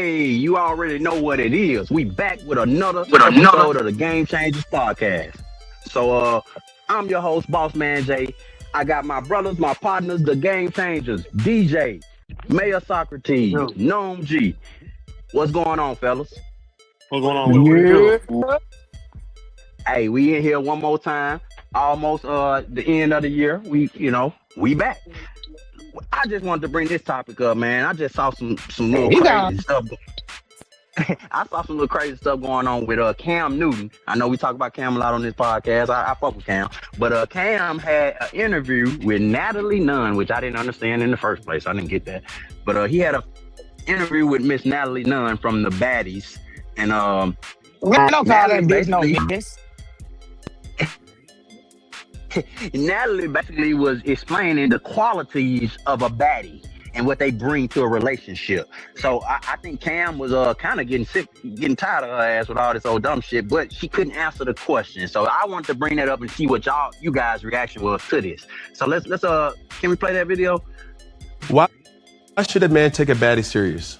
Hey, you already know what it is. We back with another episode of the Game Changers podcast. So, I'm your host, Boss Man Jay. I got my brothers, my partners, the Game Changers, DJ, Mayor Socrates, Nunn G. What's going on, fellas? What's going on? What you Yeah. Hey, we in here one more time. Almost the end of the year. We back. I just wanted to bring this topic up, man. I just saw some little crazy stuff. I saw some little crazy stuff going on with Cam Newton. I know we talk about Cam a lot on this podcast. I fuck with Cam. But Cam had an interview with Natalie Nunn, which I didn't understand in the first place. I didn't get that. But he had an interview with Miss Natalie Nunn from the Baddies. And We don't call that bitch no basically- bitch. Natalie basically was explaining the qualities of a baddie and what they bring to a relationship. So I think Cam was kind of getting tired of her ass with all this old dumb shit, but she couldn't answer the question. So I wanted to bring that up and see what you guys' reaction was to this. So let's can we play that video? Why should a man take a baddie serious?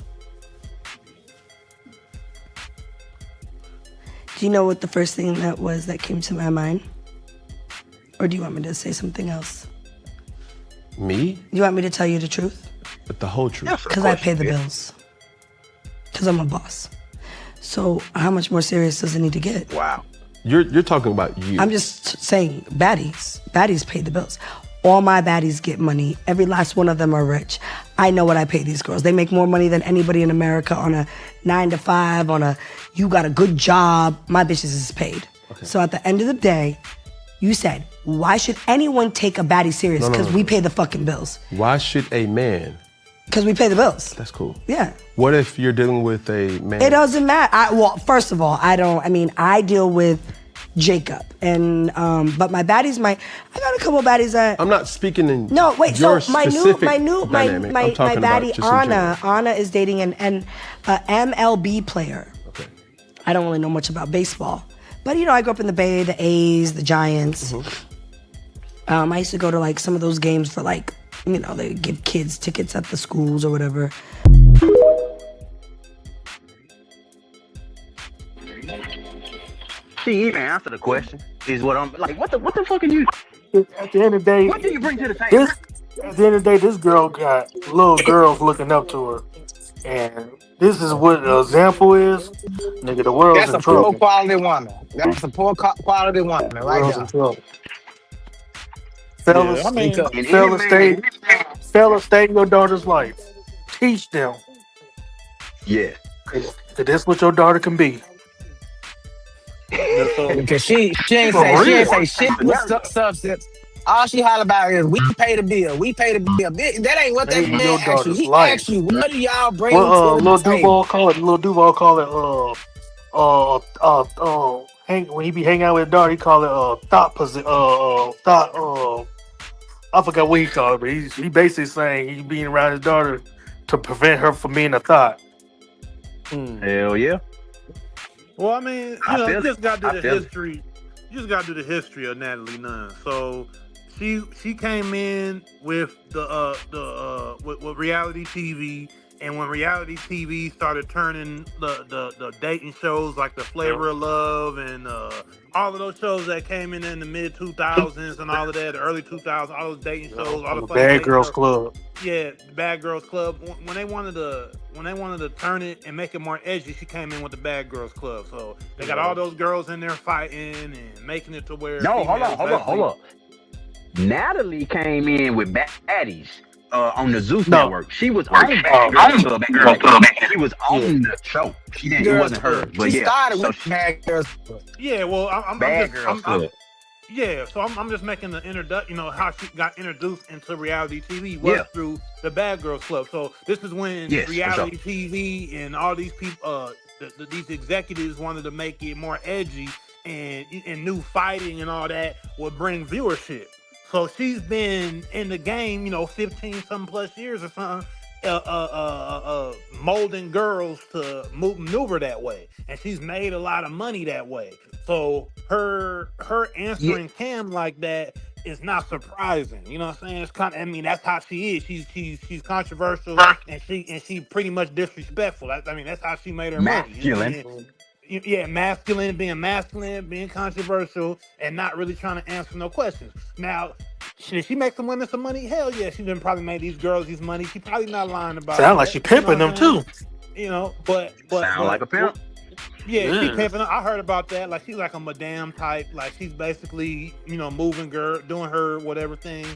Do you know what the first thing that came to my mind? Or do you want me to say something else? Me? Do you want me to tell you the truth? But the whole truth. Because I pay the bills. Because I'm a boss. So how much more serious does it need to get? Wow. You're talking about you. I'm just saying baddies. Baddies pay the bills. All my baddies get money. Every last one of them are rich. I know what I pay these girls. They make more money than anybody in America on a 9-to-5, you got a good job. My bitches is paid. Okay. So at the end of the day, you said, why should anyone take a baddie serious? Because we pay the fucking bills. Why should a man? Because we pay the bills. That's cool. Yeah. What if you're dealing with a man? It doesn't matter. First of all, I deal with Jacob. And but my baddies, I got a couple of baddies that I'm not speaking in No, wait, your so my dynamic. I'm talking about baddie just in general. Anna is dating an MLB player. Okay. I don't really know much about baseball. But I grew up in the Bay, the A's, the Giants. I used to go to some of those games for they give kids tickets at the schools or whatever. She even answer the question. Is what I'm like. What the fuck are you? At the end of the day, What do you bring to the table? at the end of the day, this girl got little girls looking up to her, and this is what the example is. Nigga, the world's That's in a poor trouble. quality woman. That's a poor quality woman The right world's there. in trouble. Fellas, Yeah, I mean, And fellas, stay in your daughter's life. Teach them. yeah. That that's what your daughter can be. Because she ain't For say real. shit with substance. All she holler about is we pay the bill. We pay the bill. That ain't what that Ain't your man asked you. daughter's He life. asked you, what do y'all bring Well, to Lil the table? Duval call it when he be hanging out with his daughter, he call it I forgot what he called it, but he basically saying he being around his daughter to prevent her from being a thought. Hell yeah. Well, I mean, I feel you just got to I do the feel it. history. You just got to do the history of Natalie Nunn. So she came in with with reality TV, and when reality TV started turning the dating shows like the Flavor of Love and all of those shows that came in the mid 2000s and all of that, the early 2000s, all those dating shows, all the fucking Bad dating Girls shows. Club. Yeah, the Bad Girls Club. When they wanted to turn it and make it more edgy, she came in with the Bad Girls Club. So they got all those girls in there fighting and making it to where No, hold females on. Natalie came in with Baddies on the Zeus No. Network. She was on Bad Girls Club. She was on the show. She didn't. It wasn't her. But She yeah. started So with Bad Girls. Yeah, well, I'm Bad just, Girls Club. yeah, so I'm just making the introduction. How she got introduced into reality TV was through the Bad Girls Club. So this is when Yes, for reality TV and all these people, these executives wanted to make it more edgy and new fighting and all that would bring viewership. So she's been in the game, 15 something plus years or something, molding girls to maneuver that way, and she's made a lot of money that way. So her answering Cam like that it's not surprising. You know what I'm saying? It's kind of, I mean, that's how she is. She's controversial and she pretty much disrespectful. I mean, that's how she made her money. Masculine. Yeah, masculine, being controversial, and not really trying to answer no questions. Now, did she make some women some money? Hell yeah, she done probably made these girls these money. She probably not lying about it. Sound like she pimping them too. You know, but Sound like a pimp. Yeah, she pimping. I heard about that. Like she's like a madame type. Like she's basically, you know, moving girl, doing her whatever thing,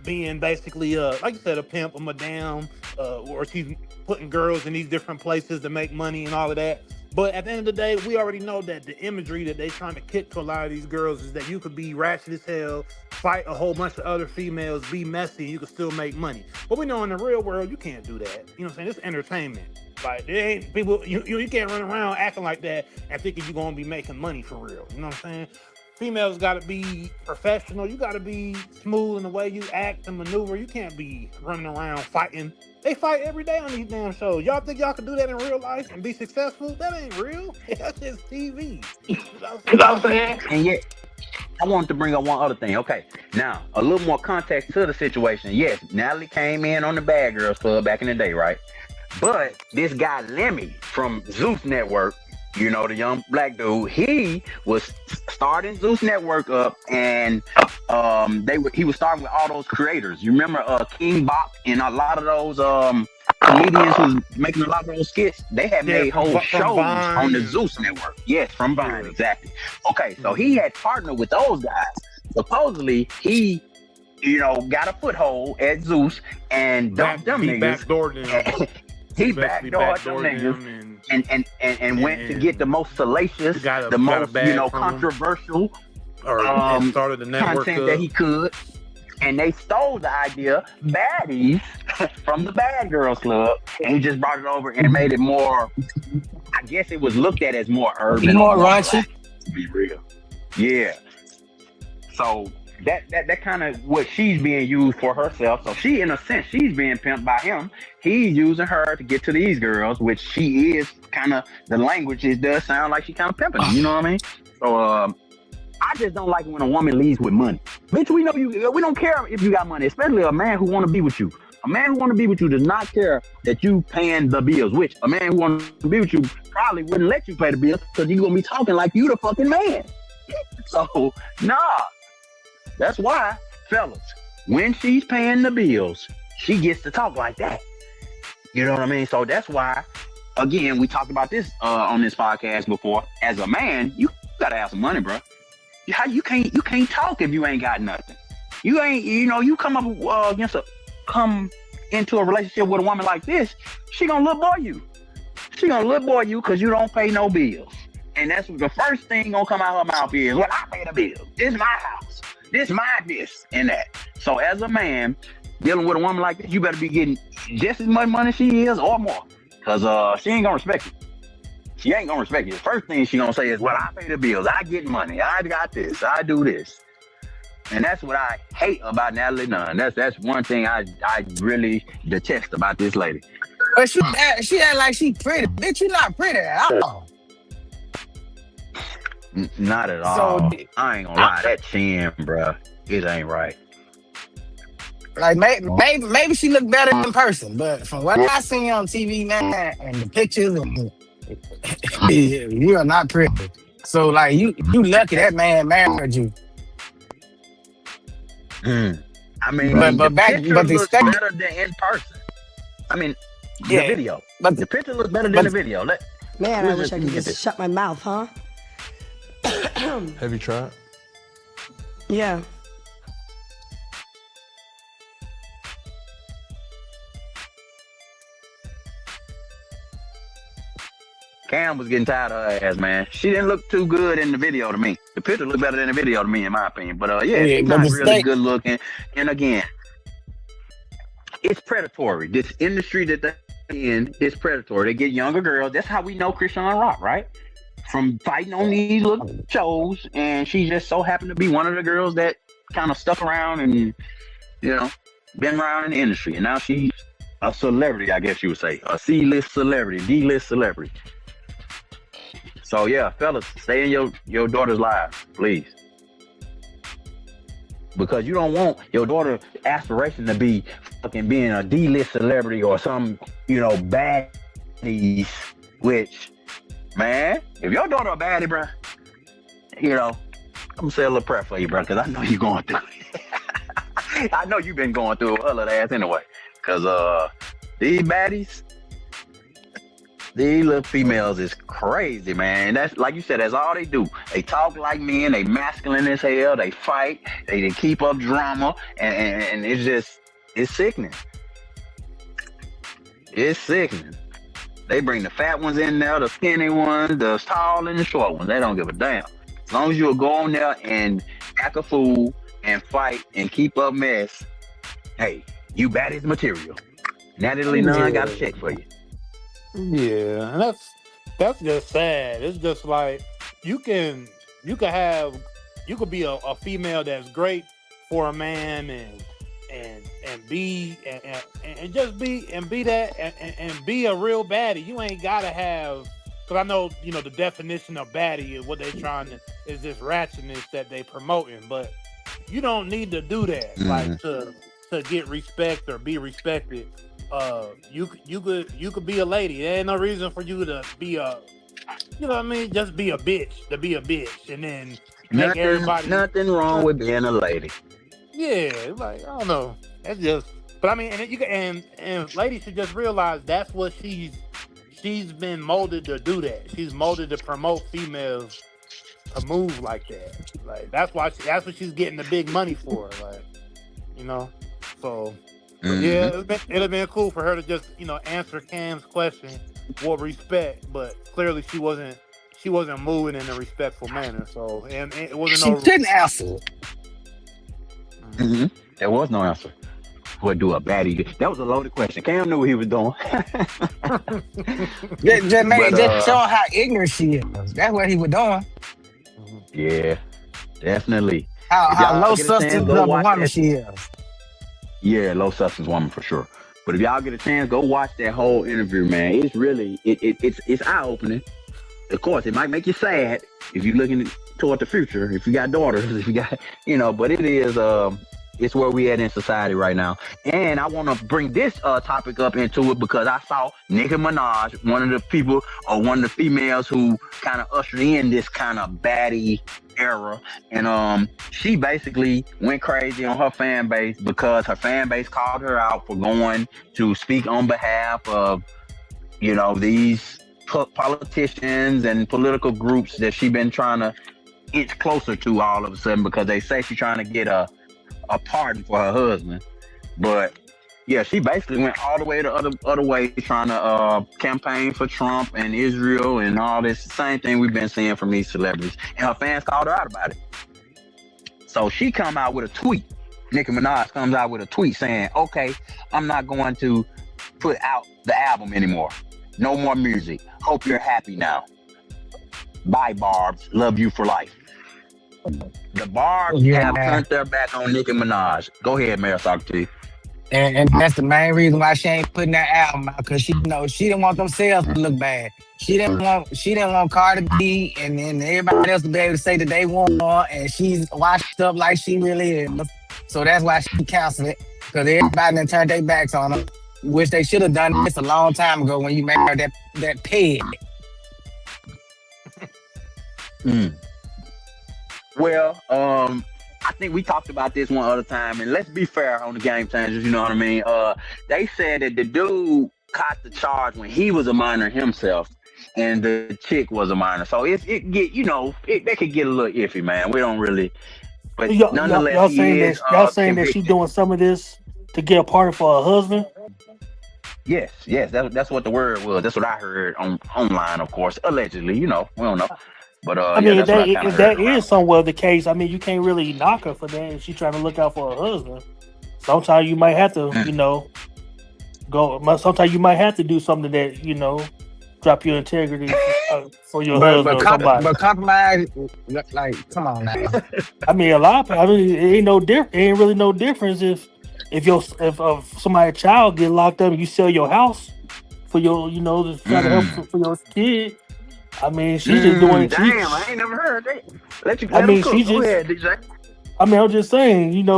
being basically like you said, a pimp, a madame, or she's putting girls in these different places to make money and all of that. But at the end of the day, we already know that the imagery that they're trying to kick to a lot of these girls is that you could be ratchet as hell, fight a whole bunch of other females, be messy, and you can still make money. But we know in the real world, you can't do that. You know what I'm saying? It's entertainment. Like, there ain't people, you can't run around acting like that and thinking you're going to be making money for real. You know what I'm saying? Females got to be professional. You got to be smooth in the way you act and maneuver. You can't be running around fighting. They fight every day on these damn shows. Y'all think y'all can do that in real life and be successful? That ain't real. That's just TV. You know what I'm saying? And yet, I wanted to bring up one other thing. Okay, now, a little more context to the situation. Yes, Natalie came in on the Bad Girls Club back in the day, right? But this guy, Lemmy, from Zeus Network, you know, the young black dude, he was starting Zeus Network up, and he was starting with all those creators. You remember King Bop and a lot of those comedians who was making a lot of those skits? They had made whole shows on the Zeus Network. Yes, from Vine, exactly. Okay, so he had partnered with those guys. Supposedly, he, you know, got a foothold at Zeus and dumped them niggas. He backdoored them niggas and went to get the most salacious, the most, you know, controversial started the network content that he could. And they stole the idea, Baddies, from the Bad Girls Club, and he just brought it over and made it more, I guess it was looked at as more urban. More raunchy. To be real. Yeah. So that kind of what she's being used for herself. So she, in a sense, she's being pimped by him. He's using her to get to these girls, which she is kind of, the language, it does sound like she kind of pimping them, you know what I mean? So I just don't like when a woman leaves with money. Bitch, we know you. We don't care if you got money, especially a man who want to be with you. A man who want to be with you does not care that you paying the bills, which a man who want to be with you probably wouldn't let you pay the bills because you're going to be talking like you the fucking man. So, nah. That's why, fellas, when she's paying the bills, she gets to talk like that. You know what I mean? So that's why, again, we talked about this on this podcast before. As a man, you gotta have some money, bro. You can't talk if you ain't got nothing. You ain't, you know, you come up come into a relationship with a woman like this, she gonna little boy you. She gonna little boy you because you don't pay no bills. And that's the first thing gonna come out her mouth is, well, I pay the bills. This is my house. This my this and that. So as a man dealing with a woman like this, you better be getting just as much money as she is or more, because she ain't gonna respect you. She ain't gonna respect you. The first thing she gonna say is, well, I pay the bills, I get money, I got this, I do this. And that's what I hate about Natalie Nunn. That's one thing I really detest about this lady. But she act like she pretty. Bitch, you not pretty at all. Not at all. I ain't gonna lie, that chin, bro, it ain't right. Like maybe she look better in person, but from what I seen on TV, man, and the pictures, you are not pretty. So like you lucky that man married you. I mean, the picture looks better than in person. I mean, the video, but the picture looks better than the video. Man, I wish I could just shut my mouth, huh? Have you tried? Yeah. Cam was getting tired of her ass, man. She didn't look too good in the video to me. The picture looked better than the video to me, in my opinion. But she's not really good looking. And again, it's predatory. This industry that they're in is predatory. They get younger girls. That's how we know Christian Rock, right? From fighting on these little shows, and she just so happened to be one of the girls that kind of stuck around and, you know, been around in the industry. And now she's a celebrity, I guess you would say. A C-list celebrity, D-list celebrity. So yeah, fellas, stay in your daughter's lives, please. because you don't want your daughter's aspiration to be fucking being a D-list celebrity or some, baddies. Which, man, if your daughter a baddie, bro, I'm gonna say a little prayer for you, bro, because I know you're going through it. I know you've been going through a little ass anyway, because these baddies, these little females is crazy, man. That's like you said, that's all they do. They talk like men, they masculine as hell, they fight, they keep up drama, and it's sickening. It's sickening. They bring the fat ones in there, the skinny ones, the tall and the short ones. They don't give a damn. As long as you'll go on there and act a fool and fight and keep up mess, hey, you baddies material. Natalie Nunn got a check for you. Yeah, and that's just sad. It's just like you could be a female that's great for a man and be a real baddie. You ain't gotta have, because I know the definition of baddie is what they is this ratchetness that they promoting, but you don't need to do that like to get respect or be respected. You could be a lady. There ain't no reason for you to be just be a bitch and then make everybody. Nothing wrong with being a lady. Yeah, like I don't know. That's just. But I mean, and ladies should just realize that's what she's been molded to do. That she's molded to promote females to move like that. Like that's what she's getting the big money for. Like so. Yeah, it'd have been cool for her to just, answer Cam's question with respect, but clearly she wasn't moving in a respectful manner. So, and it wasn't. She couldn't answer. There was no answer. What do a baddie? That was a loaded question. Cam knew what he was doing. just showing how ignorant she is. That's what he was doing. Yeah, definitely. How low substance of a woman she is. Yeah, low substance woman for sure. But if y'all get a chance, go watch that whole interview, man. It's really it's eye opening. Of course, it might make you sad if you're looking toward the future. If you got daughters, if you got but it is it's where we at in society right now. And I want to bring this topic up into it because I saw Nicki Minaj, one of the people or one of the females who kind of ushered in this kind of baddie era, and she basically went crazy on her fan base because her fan base called her out for going to speak on behalf of these politicians and political groups that she been trying to inch closer to all of a sudden because they say she's trying to get a pardon for her husband. But yeah, she basically went all the way the other way, trying to campaign for Trump and Israel and all this same thing we've been seeing from these celebrities. And her fans called her out about it. So she come out with a tweet. Nicki Minaj comes out with a tweet saying, okay, I'm not going to put out the album anymore. No more music. Hope you're happy now. Bye, Barbs. Love you for life. The Barbs have turned their back on Nicki Minaj. Go ahead, Mayor Socrates. And that's the main reason why she ain't putting that album out, because she didn't want themselves to look bad. She didn't want Cardi B and then everybody else to be able to say that they want her, and she's washed up like she really is. So that's why she canceled it, because everybody done turned their backs on her, which they should have done this a long time ago when you made her that pig. Well, I think we talked about this one other time, and let's be fair on the Game Changers, you know what I mean? They said that the dude caught the charge when he was a minor himself, and the chick was a minor. So it could get a little iffy, man. We don't really, but nonetheless, y'all saying that she's doing some of this to get a pardon for her husband? Yes, that's what the word was. That's what I heard online, of course, allegedly. We don't know. But I mean, if that is somewhere the case, I mean, you can't really knock her for that if she's trying to look out for her husband. Sometimes you might have to, go. Sometimes you might have to do something that drop your integrity for your husband or somebody. But compromise, like, come on now. I mean, a lot of people. I mean, it ain't really no difference if somebody's child get locked up and you sell your house for your, to try to help for your kid. I mean, she's just doing it. Damn, I ain't never heard that. Go ahead, DJ. I mean, I'm just saying,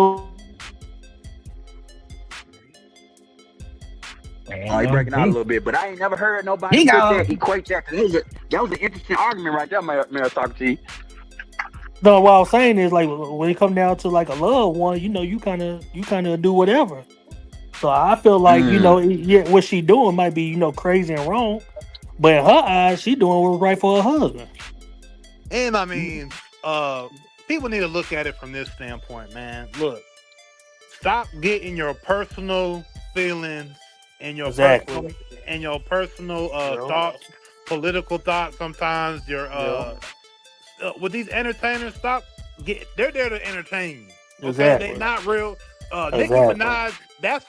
Oh, he breaking out a He, little bit, but I ain't never heard nobody he put got that, equate that. That was an interesting argument right there, Meritocracy. no. What I was saying is like when it come down to like a loved one, you kind of do whatever. So I feel like yeah, what she doing might be crazy and wrong, but in her eyes, she doing what's right for her husband. And I mean, people need to look at it from this standpoint, man. Look, stop getting your personal feelings and your Exactly. personal Yeah. thoughts, political thoughts. Sometimes your with these entertainers, they're there to entertain you. Okay, Exactly. they not real. Nicki Exactly. Minaj, that's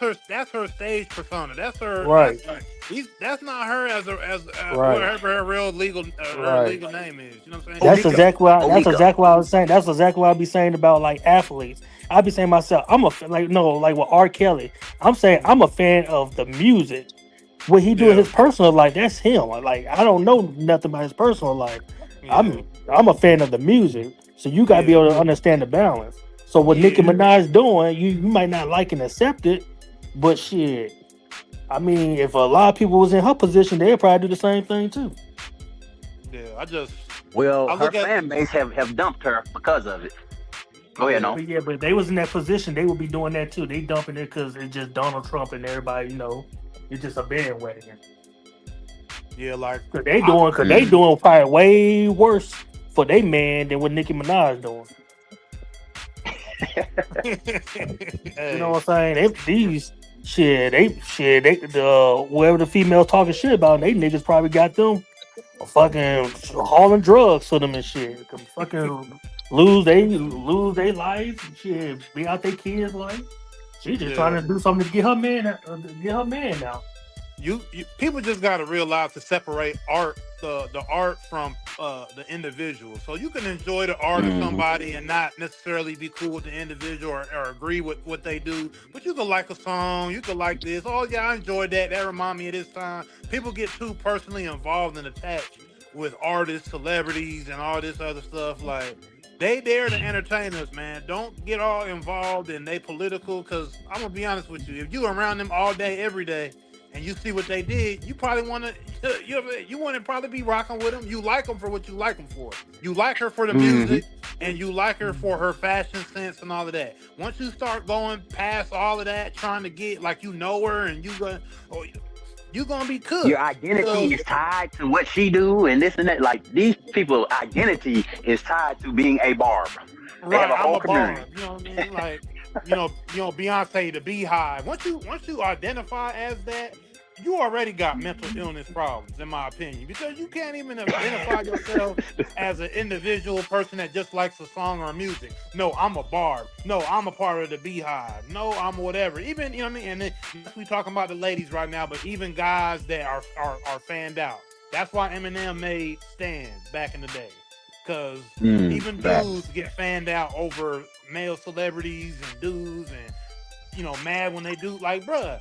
her stage persona. That's her. Right. That's not her as Right. whatever her real legal Right. legal name is. You know what I'm saying? That's exactly what Onika. I was saying. That's exactly what I be saying about like athletes. I be saying myself, like with R. Kelly. I'm saying I'm a fan of the music. What he do in his personal life, that's him. Like I don't know nothing about his personal life. Yeah. I'm a fan of the music. So you gotta be able to understand the balance. So what Nicki Minaj doing, you might not like and accept it, but shit. I mean, if a lot of people was in her position, they'd probably do the same thing too. Yeah, Her fan base have dumped her because of it. Go ahead, no. But if they was in that position, they would be doing that too. They dumping it because it's just Donald Trump and everybody, it's just a bandwagon. Yeah, like Cause they doing probably way worse for they man than what Nicki Minaj doing. You know what I'm saying? Whoever the females talking shit about, they niggas probably got them fucking hauling drugs for them and shit. Can fucking lose their life and shit, be out their kids' life. She just trying to do something to get her man out. You people just gotta realize to separate the art from the individual. So you can enjoy the art of somebody and not necessarily be cool with the individual or agree with what they do. But you can like a song, you can like this. Oh yeah, I enjoyed that. That remind me of this time. People get too personally involved and attached with artists, celebrities, and all this other stuff. Like they there to entertain us, man. Don't get all involved in they political. Cause I'm gonna be honest with you, if you around them all day, every day, and you see what they did, you probably want to, you want to probably be rocking with them. You like them for what you like them for. You like her for the music, and you like her for her fashion sense and all of that. Once you start going past all of that, trying to get like her, and you gonna be cooked. Your identity is tied to what she do and this and that. Like these people's identity is tied to being a barber. They have a whole community. You know what I mean? Like, Beyonce, the Beehive. Once you identify as that, you already got mental illness problems, in my opinion, because you can't even identify yourself as an individual person that just likes a song or music. No, I'm a barb. No, I'm a part of the Beehive. No, I'm whatever. Even, you know what I mean? And then we talking about the ladies right now, but even guys that are fanned out. That's why Eminem made Stand back in the day. Because even dudes get fanned out over male celebrities and dudes and, mad when they do. Like, bruh,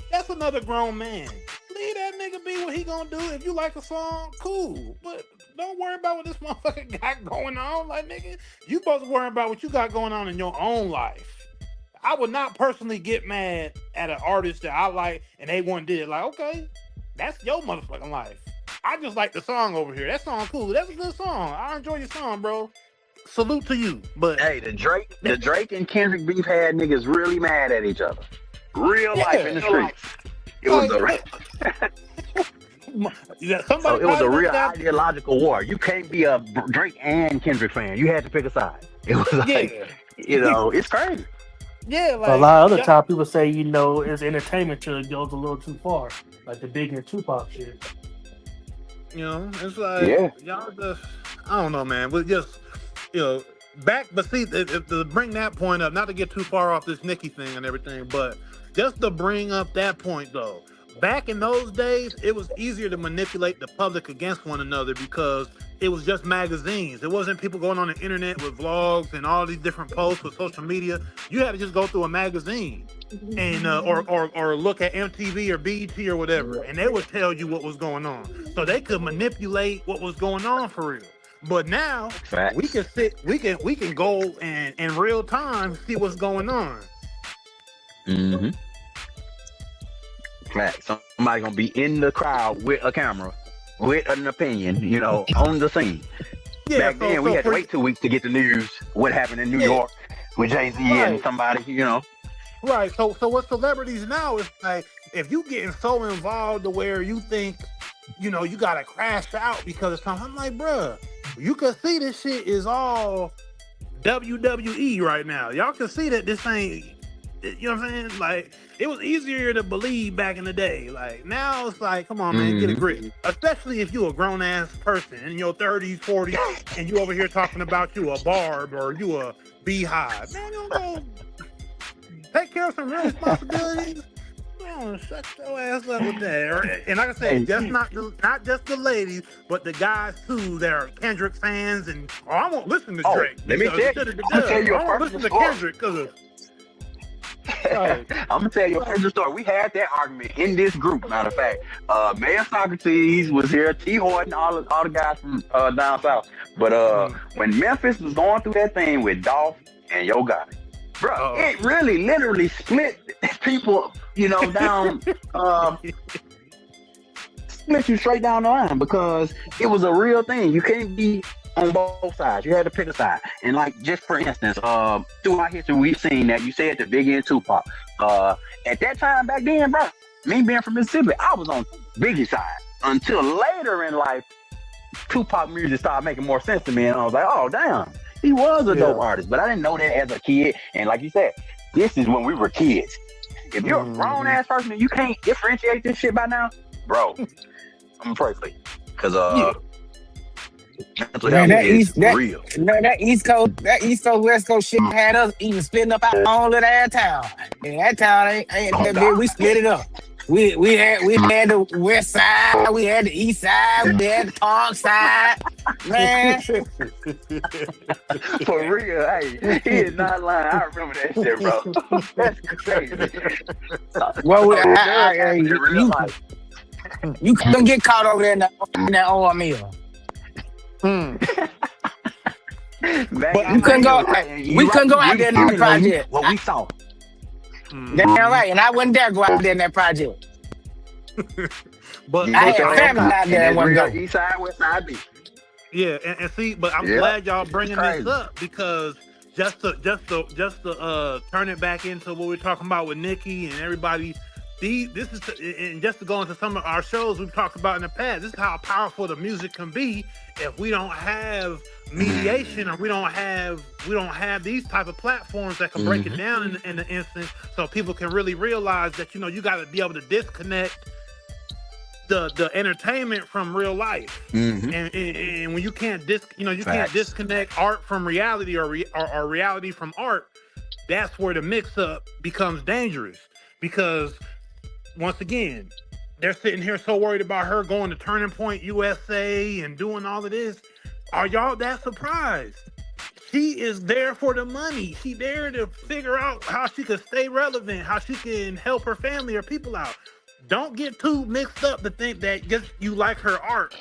that's another grown man. Leave that nigga be what he gonna do. If you like a song, cool. But don't worry about what this motherfucker got going on. Like, nigga, you supposed to worry about what you got going on in your own life. I would not personally get mad at an artist that I like and they one did. Like, okay, that's your motherfucking life. I just like the song over here. That song cool. That's a good song. I enjoy your song, bro. Salute to you. But hey, the Drake and Kendrick beef had niggas really mad at each other. Real life in the streets. It was it was a real ideological war. You can't be a Drake and Kendrick fan. You had to pick a side. It was like, it's crazy. Yeah, like a lot of other times people say, it's entertainment till it goes a little too far, like the Biggie and Tupac shit. It's like y'all just, I don't know, man. But just, back. But see, to bring that point up, not to get too far off this Nicki thing and everything, but just to bring up that point though. Back in those days, it was easier to manipulate the public against one another because it was just magazines. It wasn't people going on the internet with vlogs and all these different posts with social media. You had to just go through a magazine and or look at MTV or BET or whatever, and they would tell you what was going on. So they could manipulate what was going on for real. But now Facts. we can go and in real time see what's going on. Mm-hmm. Facts. Somebody gonna be in the crowd with a camera, with an opinion, on the scene. Yeah, Back then, we had to wait 2 weeks to get the news. What happened in New York with Jay-Z and somebody, Right. So what celebrities now is like, if you getting so involved to where you think, you gotta crash out because of something. I'm like, bruh, you can see this shit is all WWE right now. Y'all can see that this ain't, you know what I'm saying? Like, it was easier to believe back in the day. Like, now it's like, come on, man, get a grip. Especially if you a grown-ass person in your 30s, 40s, and you over here talking about you a barb or you a beehive. Man, you don't go take care of some real responsibilities. Shut your ass up with that. And like I said, just not just the ladies, but the guys too that are Kendrick fans and I won't listen to Drake. Let me tell you I won't listen to Kendrick because of. Right. I'm gonna tell you a personal story. We had that argument in this group. Matter of fact, Mayor Socrates was here, T. Horton, all the guys from down south. But when Memphis was going through that thing with Dolph and Yo Gotti, bro, it really literally split people, down, split you straight down the line because it was a real thing. You can't be on both sides. You had to pick a side. And like, just for instance, throughout history, we've seen that you said the Biggie and Tupac. At that time back then, bro, me being from Mississippi, I was on Biggie's side until later in life, Tupac music started making more sense to me. And I was like, oh, damn, he was a dope artist. But I didn't know that as a kid. And like you said, this is when we were kids. If you're a grown ass person and you can't differentiate this shit by now, bro, I'm gonna pray for you. Because man, that real. That East Coast, West Coast shit had us even splitting up our own little ass town. And that town ain't that big. We split it up. We had the west side, we had the east side, we had the park side. Man. For real, hey, he is not lying. I remember that shit, bro. That's crazy. Well, you couldn't get caught over there in that oil mill. But you couldn't go. We couldn't go out there in that project. What we saw. Damn right, and I wouldn't dare go out there in that project. But I had family out there that wouldn't go. East side, west side, beach. Yeah, and see, but I'm glad y'all bringing this up because just to turn it back into what we're talking about with Nikki and everybody. This is and just to go into some of our shows we've talked about in the past. This is how powerful the music can be if we don't have mediation or we don't have these type of platforms that can break it down in the instant, so people can really realize that you got to be able to disconnect the entertainment from real life. And when you can't can't disconnect art from reality or reality from art, that's where the mix up becomes dangerous because. Once again, they're sitting here so worried about her going to Turning Point USA and doing all of this. Are y'all that surprised? She is there for the money. She there to figure out how she can stay relevant, how she can help her family or people out. Don't get too mixed up to think that just you like her art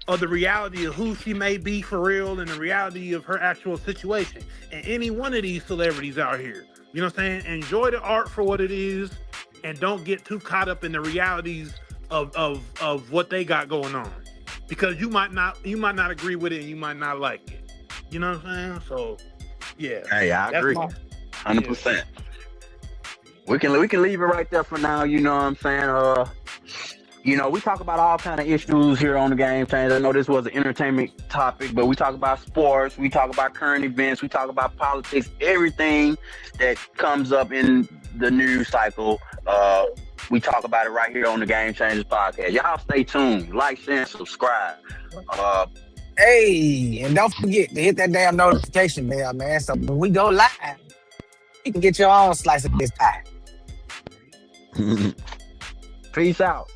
or the reality of who she may be for real and the reality of her actual situation. And any one of these celebrities out here, you know what I'm saying? Enjoy the art for what it is. And don't get too caught up in the realities of what they got going on, because you might not agree with it and you might not like it. You know what I'm saying? So, yeah. Hey, I agree, 100%. We can leave it right there for now. You know what I'm saying? We talk about all kind of issues here on the Game Change. I know this was an entertainment topic, but we talk about sports, we talk about current events, we talk about politics, everything that comes up in the news cycle. We talk about it right here on the Game Changers podcast. Y'all stay tuned, like, share, and subscribe. Hey, and don't forget to hit that damn notification bell, man. So when we go live, you can get your own slice of this pie. Peace out.